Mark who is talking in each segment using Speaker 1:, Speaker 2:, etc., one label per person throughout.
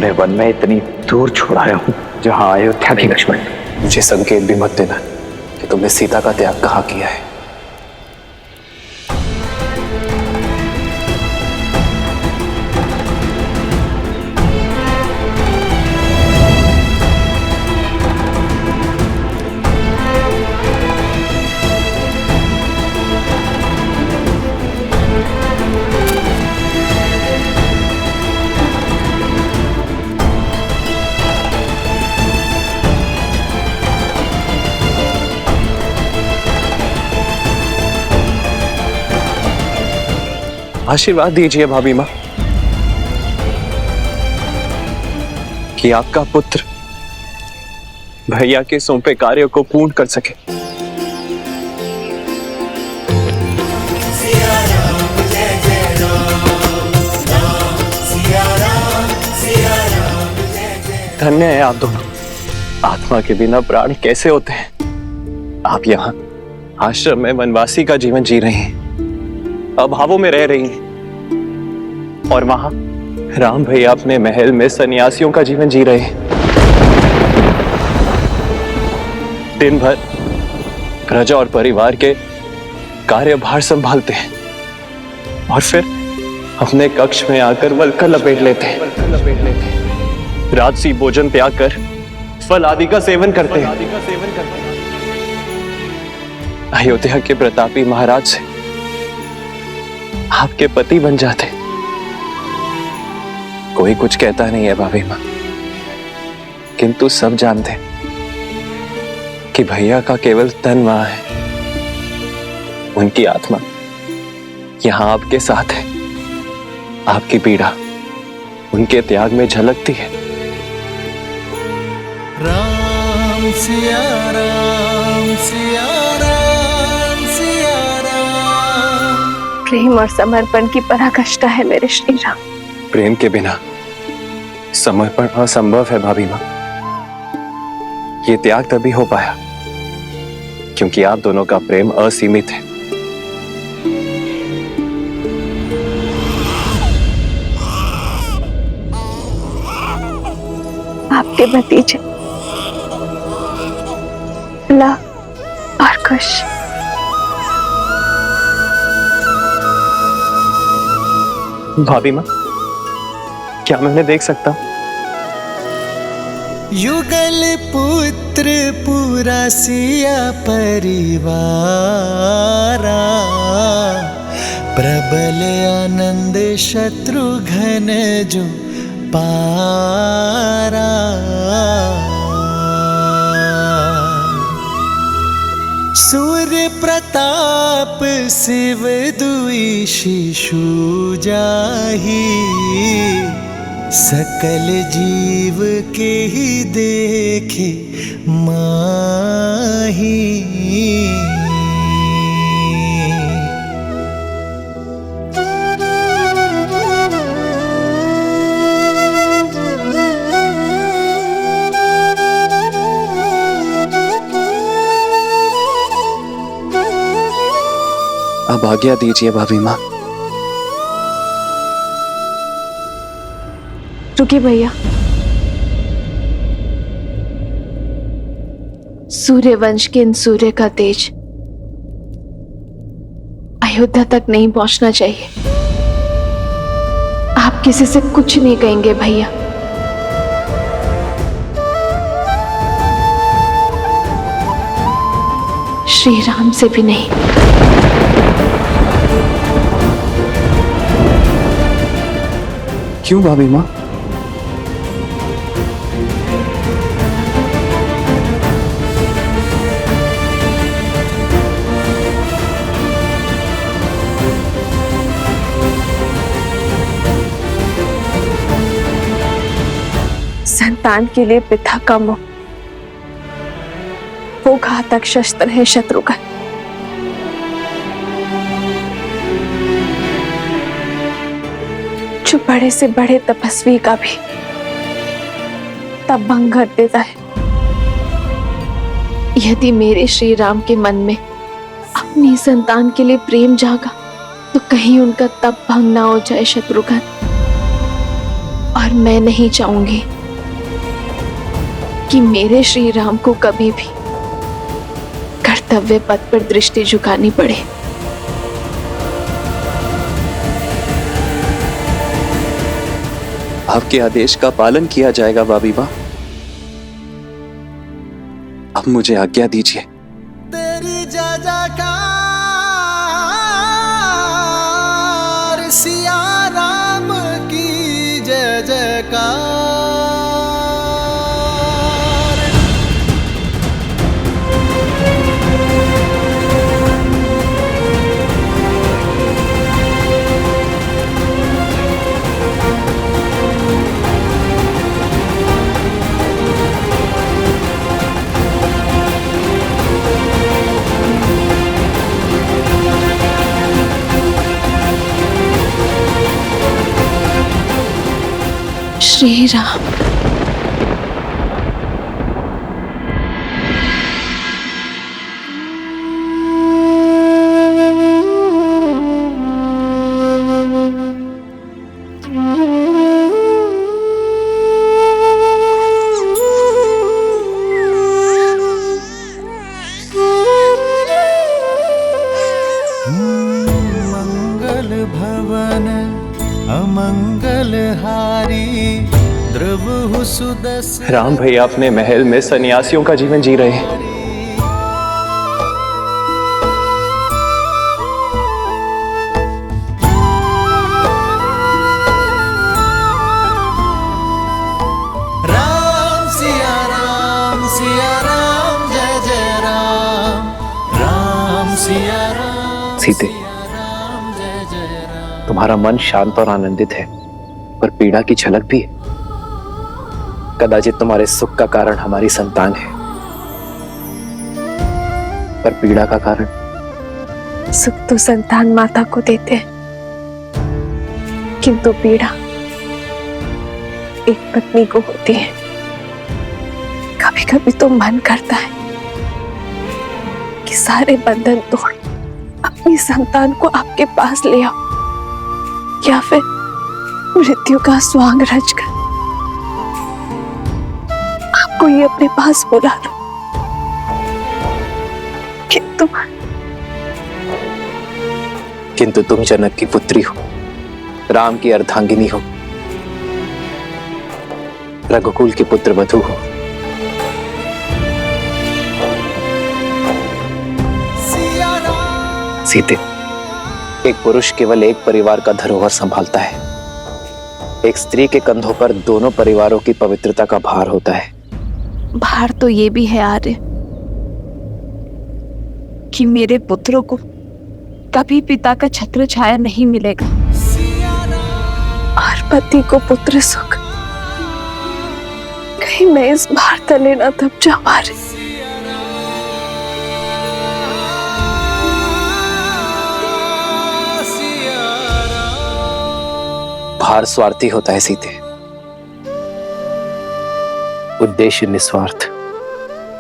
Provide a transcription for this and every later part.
Speaker 1: तुम्हें वन में इतनी दूर छोड़ाया हूँ जहाँ अयोध्या की लक्ष्मण।
Speaker 2: मुझे संकेत भी मत देना कि तुमने सीता का त्याग कहाँ किया है। आशीर्वाद दीजिए भाभी माँ कि आपका पुत्र भैया के सौंपे कार्य को पूर्ण कर सके। धन्य है आप दोनों। आत्मा के बिना प्राण कैसे होते हैं। आप यहाँ आश्रम में वनवासी का जीवन जी रहे हैं, अभावों में रह रही हैं, और वहां राम भैया अपने महल में सन्यासियों का जीवन जी रहे हैं। दिन भर प्रजा और परिवार के कार्यभार संभालते हैं और फिर अपने कक्ष में आकर वल्कल लपेट लेते हैं। राजसी भोजन त्याग कर फल आदि का सेवन करते हैं। अयोध्या के प्रतापी महाराज से आपके पति बन जाते। कोई कुछ कहता नहीं है भाभी माँ, किंतु सब जानते हैं कि भैया का केवल तन वहां है, उनकी आत्मा यहां आपके साथ है। आपकी पीड़ा उनके त्याग में झलकती है।
Speaker 3: राम सिया राम सिया राम सिया राम।
Speaker 4: प्रेम और समर्पण की पराकाष्ठा है मेरे श्री राम।
Speaker 2: प्रेम के बिना समर्पण असंभव है भाभी माँ। ये त्याग तभी हो पाया क्योंकि आप दोनों का प्रेम असीमित है।
Speaker 4: आपके भतीजे लव और कुश।
Speaker 2: भाभी माँ, क्या मैं उन्हें देख सकता हूँ?
Speaker 3: युगल पुत्र पूरा सिया परिवारा, प्रबल आनंद शत्रुघ्न जो पारा। सूर्य प्रताप शिव दुई शिशु जाहि, सकल जीव के ही देखे माही।
Speaker 2: अब आज्ञा दीजिए भाभी माँ।
Speaker 4: रुकिए भैया, सूर्यवंश के इन सूर्य का तेज अयोध्या तक नहीं पहुंचना चाहिए। आप किसी से कुछ नहीं कहेंगे भैया। श्री राम से भी नहीं।
Speaker 2: क्यों भाभी माँ?
Speaker 4: संतान के लिए पिता का मोह वो घातक शस्त्र है शत्रुघ्न। जो बड़े से बड़े तपस्वी का भी तब भंग कर देता है। यदि मेरे श्री राम के मन में अपनी संतान के लिए प्रेम जागा तो कहीं उनका तप भंग ना हो जाए शत्रुघ्न। और मैं नहीं चाहूंगी कि मेरे श्री राम को कभी भी कर्तव्य पथ पर दृष्टि झुकानी पड़े।
Speaker 2: आपके आदेश का पालन किया जाएगा भाभी माँ। अब मुझे आज्ञा दीजिए।
Speaker 3: तेरी जय जयकार, सिया राम की जय जयकार।
Speaker 4: श्री राम।
Speaker 3: मंगल भवन अमंगल हारी, द्रव सुदस
Speaker 2: राम भैया अपने महल में सन्यासियों का जीवन जी रहे हैं।
Speaker 3: राम सिया राम जय जय राम, राम सिया राम
Speaker 1: सीते,
Speaker 3: राम जय जय राम।
Speaker 1: तुम्हारा मन शांत और आनंदित है, पर पीड़ा की झलक भी है। कदाचित तुम्हारे सुख का कारण हमारी संतान है, पर पीड़ा का कारण।
Speaker 4: सुख तो संतान माता को देते हैं, किंतु पीड़ा एक पत्नी को होती है। कभी कभी तो मन करता है कि सारे बंधन तोड़ अपनी संतान को आपके पास ले आओ, या फिर मृत्यु का स्वांग रचकर आपको ये अपने पास बुला लो।
Speaker 1: किंतु तुम जनक की पुत्री हो, राम की अर्धांगिनी हो, रघुकुल की पुत्र वधू हो। सीते, एक पुरुष केवल एक परिवार का धरोहर संभालता है। एक स्त्री के कंधों पर दोनों परिवारों की पवित्रता का भार होता है।
Speaker 4: भार तो ये भी है आर्य कि मेरे पुत्रों को कभी पिता का छत्र छाया नहीं मिलेगा, और पति को पुत्र सुख। कहीं मैं इस भार तले न दब जाऊं आर्य।
Speaker 1: भार स्वार्थी होता है सीते, उद्देश्य निस्वार्थ।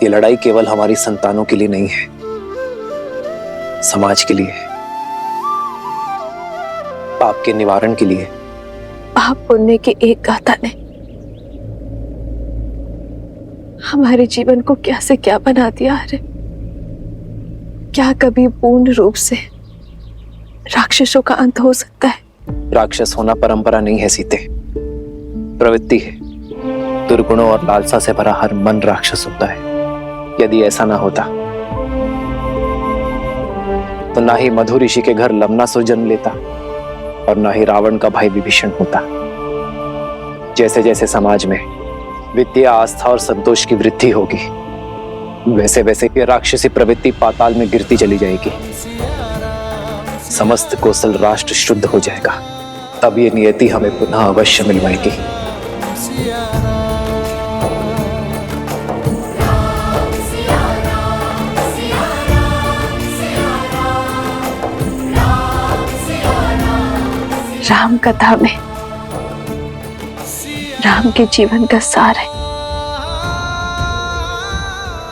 Speaker 1: ये लड़ाई केवल हमारी संतानों के लिए नहीं है, समाज के लिए है, पाप के निवारण के लिए।
Speaker 4: पाप पुण्य की एक गाथा ने हमारे जीवन को क्या से क्या बना दिया। अरे क्या कभी पूर्ण रूप से राक्षसों का अंत हो सकता है?
Speaker 1: राक्षस होना परंपरा नहीं है सीते, प्रवृत्ति है। दुर्गुणों और लालसा से भरा हर मन राक्षस होता है। यदि ऐसा ना होता तो ना ही मधु ऋषि के घर लवनासुर जन्म लेता, और ना ही रावण का भाई विभीषण होता। जैसे जैसे समाज में विद्या, आस्था और संतोष की वृद्धि होगी, वैसे वैसे ये राक्षसी प्रवृत्ति पाताल में गिरती चली जाएगी। समस्त कौशल राष्ट्र शुद्ध हो जाएगा, तब ये नियति हमें पुनः अवश्य मिलवाएगी।
Speaker 4: राम कथा में राम के जीवन का सार है।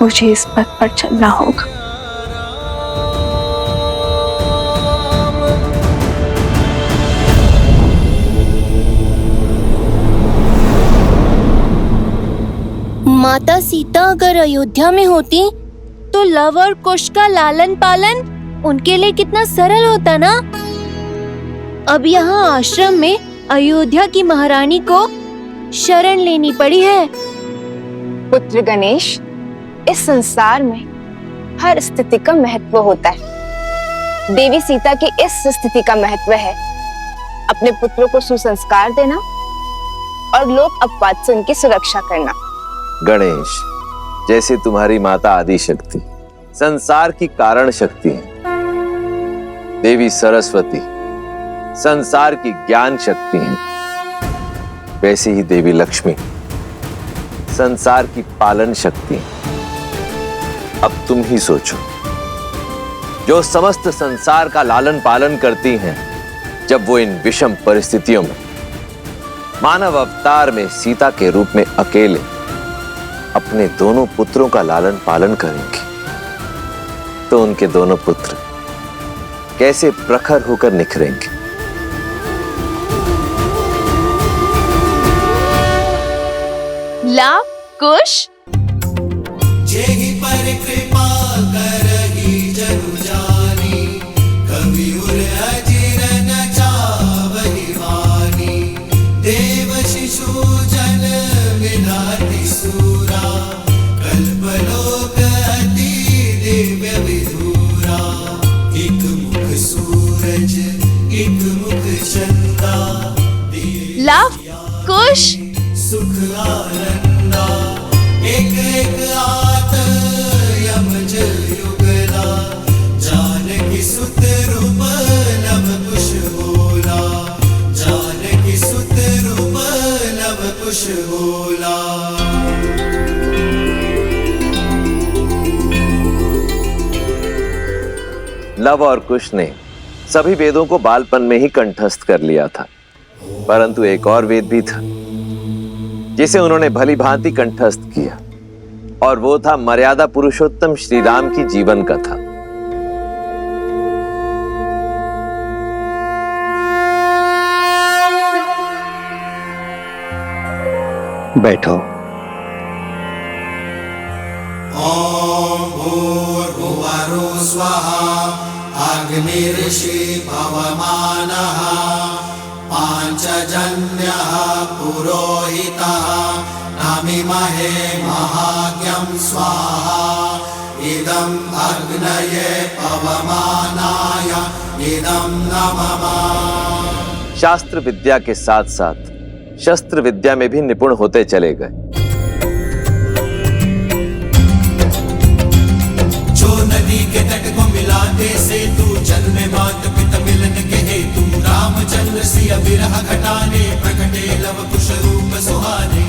Speaker 4: मुझे इस पथ पर चलना होगा।
Speaker 5: माता सीता अगर अयोध्या में होती तो लव और कुश का लालन पालन उनके लिए कितना सरल होता ना। अब यहाँ आश्रम में अयोध्या की महारानी को शरण लेनी पड़ी है।
Speaker 4: पुत्र गणेश, इस संसार में हर स्थिति का महत्व होता है। देवी सीता की इस स्थिति का महत्व है अपने पुत्रों को सुसंस्कार देना और लोक अपवाद से उनकी सुरक्षा करना।
Speaker 6: गणेश, जैसे तुम्हारी माता आदि शक्ति संसार की कारण शक्ति है, देवी सरस्वती संसार की ज्ञान शक्ति है, वैसे ही देवी लक्ष्मी संसार की पालन शक्ति है। अब तुम ही सोचो, जो समस्त संसार का लालन पालन करती हैं, जब वो इन विषम परिस्थितियों में मानव अवतार में सीता के रूप में अकेले अपने दोनों पुत्रों का लालन पालन करेंगे, तो उनके दोनों पुत्र कैसे प्रखर होकर निखरेंगे।
Speaker 5: लाव कुश
Speaker 3: जेहि पर कृपा करहि जनु जानी, कवि उर अजिर न चावहि वानी। देव शिशु जन विधाति सूरा, कल्पलोक अति दिव्य विधुरा। एक मुख सूरज एक मुख चंदा,
Speaker 5: लाव कुश
Speaker 3: सुख आनंदा। एक एक आत यमज युगला, जानकी सुत रूप नव कुश होला। जानकी सुत रूप नव कुश होला।
Speaker 6: लव और कुश ने सभी वेदों को बालपन में ही कंठस्थ कर लिया था, परंतु एक और वेद भी था जिसे उन्होंने भली भांति कंठस्थ किया, और वो था मर्यादा पुरुषोत्तम श्री राम की जीवन कथा।
Speaker 1: बैठो।
Speaker 3: ओम भूर्भुवः स्वः, अग्निर्षि पवमानः। पांचजन्यः पुरोहितः, नमिमहे महाज्ञं स्वाहा। इदं अग्नये पवमानाय, इदं नमः।
Speaker 6: शास्त्र विद्या के साथ साथ शस्त्र विद्या में भी निपुण होते चले गए।
Speaker 3: जो नदी के तट को मिलाते सेतु, जन्म मात पिता मिलन के हेतु। रामचंद्र सिया विरह घटाने, प्रकटे लव कुश रूप सुहाने।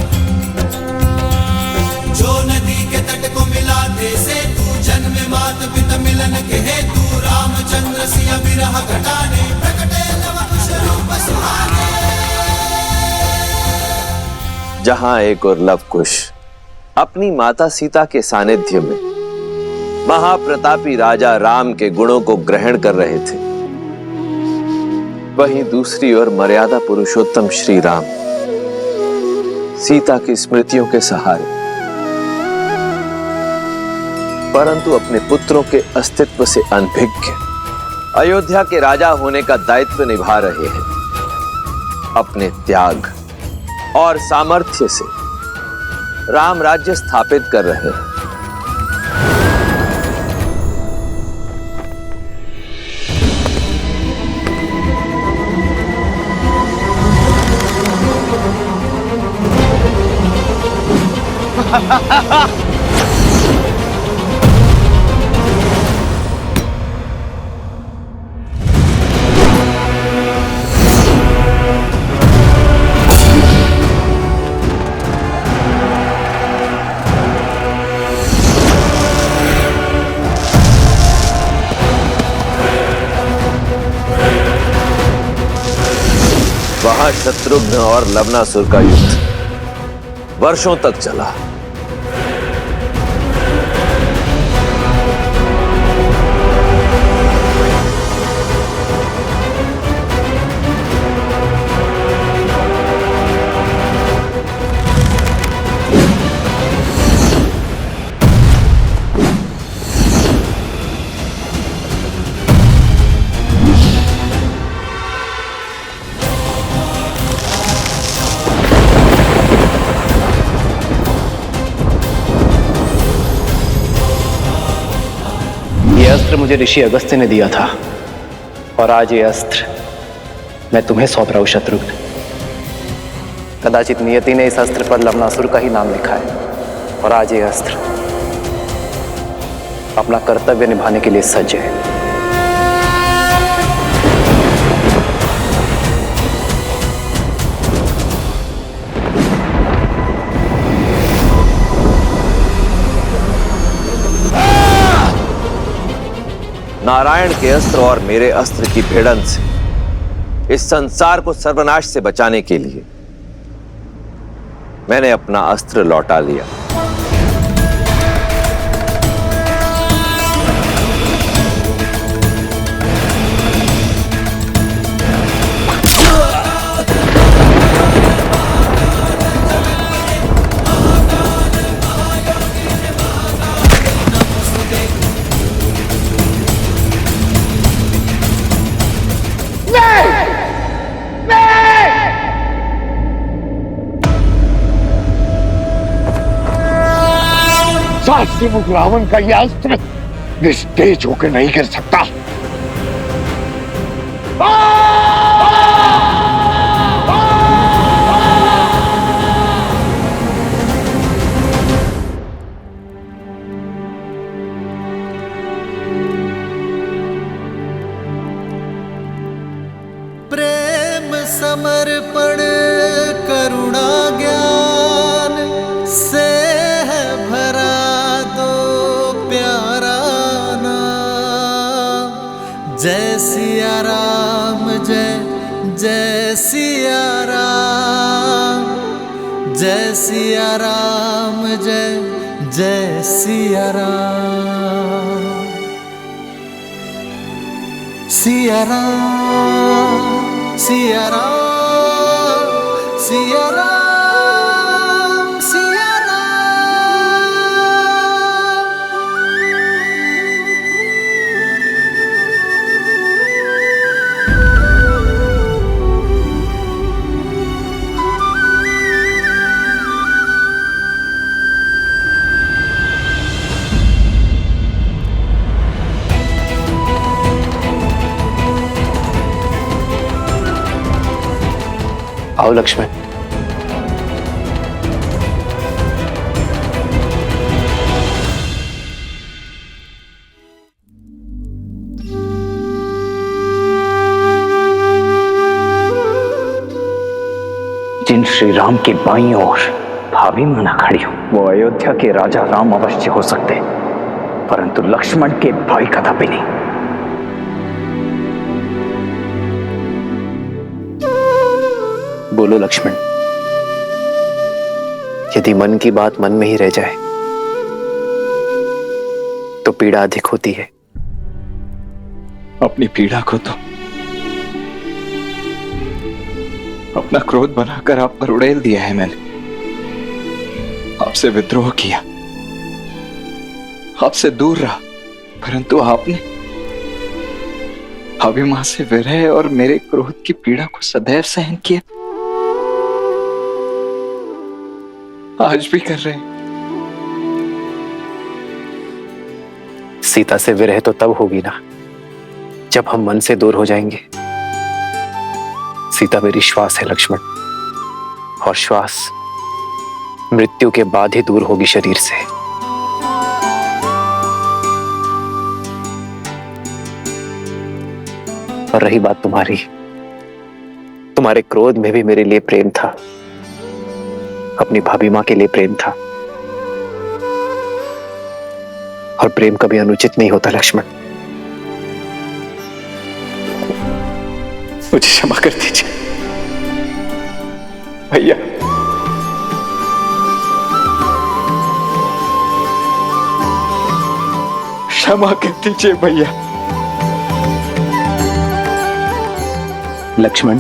Speaker 3: जो नदी के तट को मिलाते सेतु, जन्म मात पिता मिलन के हेतु। रामचंद्र सिया विरह घटाने, प्रकटे लव कुश रूप सुहाने।
Speaker 6: जहां एक और लव कुश अपनी माता सीता के सानिध्य में महाप्रतापी राजा राम के गुणों को ग्रहण कर रहे थे, वहीं दूसरी ओर मर्यादा पुरुषोत्तम श्री राम सीता की स्मृतियों के सहारे, परंतु अपने पुत्रों के अस्तित्व से अनभिज्ञ अयोध्या के राजा होने का दायित्व निभा रहे हैं। अपने त्याग और सामर्थ्य से राम राज्य स्थापित कर रहे हैं। वहां शत्रुघ्न और लवनासुर का युद्ध वर्षों तक चला।
Speaker 1: मुझे ऋषि अगस्त्य ने दिया था, और आज ये अस्त्र मैं तुम्हें सौंप रहा हूं शत्रुघ्न। कदाचित नियति ने इस अस्त्र पर लवणासुर का ही नाम लिखा है, और आज ये अस्त्र अपना कर्तव्य निभाने के लिए सज्ज है।
Speaker 6: नारायण के अस्त्र और मेरे अस्त्र की भिड़ंत से इस संसार को सर्वनाश से बचाने के लिए मैंने अपना अस्त्र लौटा लिया।
Speaker 7: मुख रावण का यह अस्त्र निस्तेज होकर नहीं गिर सकता।
Speaker 3: प्रेम समर्पण करुणा ज्ञान से है भरा जय सिया राम, जय जय सिया राम, जय सिया राम, जय जय सिया राम, सिया राम, सिया राम, सिया राम, सिया
Speaker 1: आओ लक्ष्मण। जिन श्री राम के बाईं ओर भाभी माना खड़ी हो, वो अयोध्या के राजा राम अवश्य हो सकते, परंतु लक्ष्मण के भाई कदापि नहीं। बोलो लक्ष्मण, यदि मन की बात मन में ही रह जाए तो पीड़ा अधिक होती है।
Speaker 2: अपनी पीड़ा को तो अपना क्रोध बनाकर आप पर उड़ेल दिया है मैंने। आपसे विद्रोह किया, आपसे दूर रहा, परंतु आपने अभिमान से विरह और मेरे क्रोध की पीड़ा को सदैव सहन किया। आज भी कर रहे हैं।
Speaker 1: सीता से विरह तो तब होगी ना जब हम मन से दूर हो जाएंगे। सीता मेरी श्वास है लक्ष्मण, और श्वास मृत्यु के बाद ही दूर होगी शरीर से। और रही बात तुम्हारी, तुम्हारे क्रोध में भी मेरे लिए प्रेम था, अपनी भाभी मां के लिए प्रेम था, और प्रेम कभी अनुचित नहीं होता लक्ष्मण।
Speaker 2: मुझे क्षमा कर दीजिए भैया। क्षमा कर दीजिए भैया।
Speaker 1: लक्ष्मण,